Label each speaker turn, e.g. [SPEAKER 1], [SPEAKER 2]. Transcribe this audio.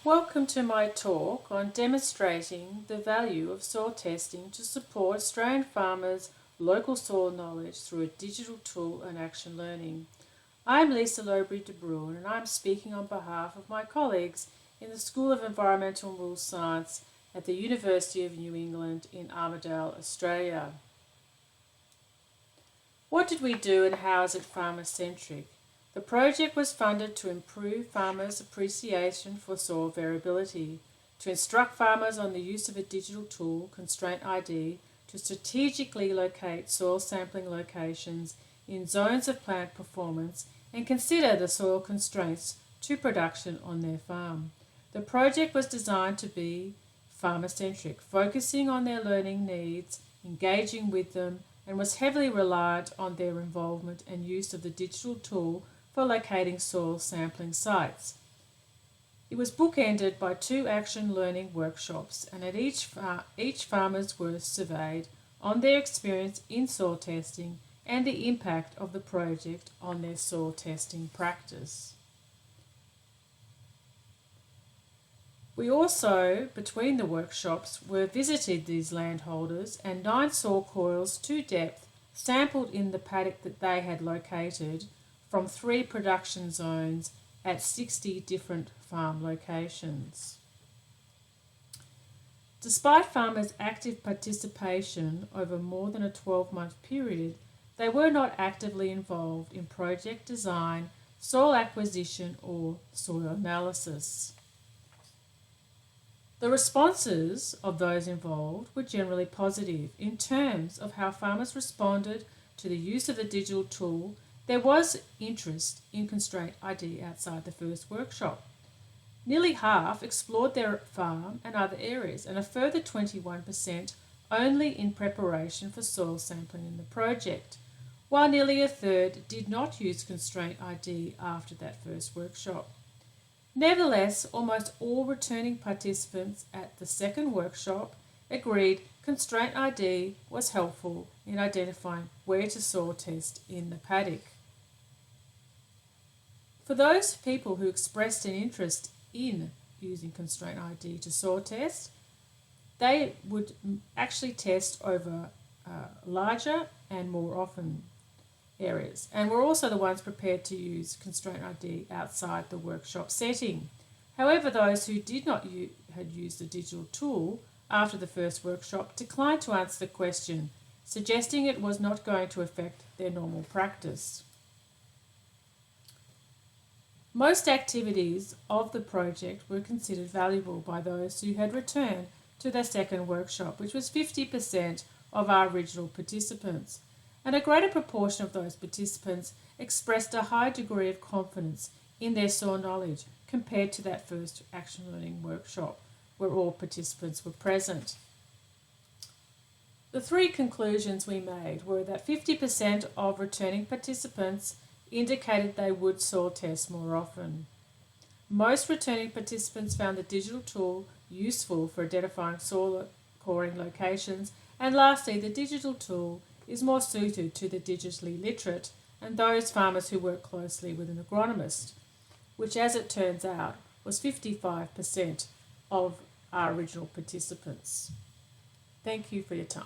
[SPEAKER 1] Welcome to my talk on demonstrating the value of soil testing to support Australian farmers' local soil knowledge through a digital tool and action learning. I'm Lobry de Bruyn and I'm speaking on behalf of my colleagues in the School of Environmental and Rural Science at the University of New England in Armidale, Australia. What did we do and how is it farmer-centric? The project was funded to improve farmers' appreciation for soil variability, to instruct farmers on the use of a digital tool, ConstraintID, to strategically locate soil sampling locations in zones of plant performance and consider the soil constraints to production on their farm. The project was designed to be farmer-centric, focusing on their learning needs, engaging with them, and was heavily reliant on their involvement and use of the digital tool for locating soil sampling sites. It was bookended by 2 action learning workshops, and at each farmers were surveyed on their experience in soil testing and the impact of the project on their soil testing practice. We also, between the workshops, visited these landholders and 9 soil coils to depth sampled in the paddock that they had located from 3 production zones at 60 different farm locations. Despite farmers' active participation over more than a 12-month period, they were not actively involved in project design, soil acquisition or soil analysis. The responses of those involved were generally positive. In terms of how farmers responded to the use of the digital tool, there was interest in ConstraintID outside the first workshop. Nearly half explored their farm and other areas, and a further 21% only in preparation for soil sampling in the project, while nearly a third did not use ConstraintID after that first workshop. Nevertheless, almost all returning participants at the second workshop agreed ConstraintID was helpful in identifying where to soil test in the paddock. For those people who expressed an interest in using ConstraintID to soil test, they would actually test over larger and more often areas, and were also the ones prepared to use ConstraintID outside the workshop setting. However, those who did not had used the digital tool after the first workshop declined to answer the question, suggesting it was not going to affect their normal practice. Most activities of the project were considered valuable by those who had returned to their second workshop, which was 50% of our original participants, and a greater proportion of those participants expressed a high degree of confidence in their soil knowledge compared to that first action learning workshop where all participants were present. The 3 conclusions we made were that 50% of returning participants indicated they would soil test more often. Most returning participants found the digital tool useful for identifying soil coring locations, and lastly, the digital tool is more suited to the digitally literate and those farmers who work closely with an agronomist, which, as it turns out, was 55% of our original participants. Thank you for your time.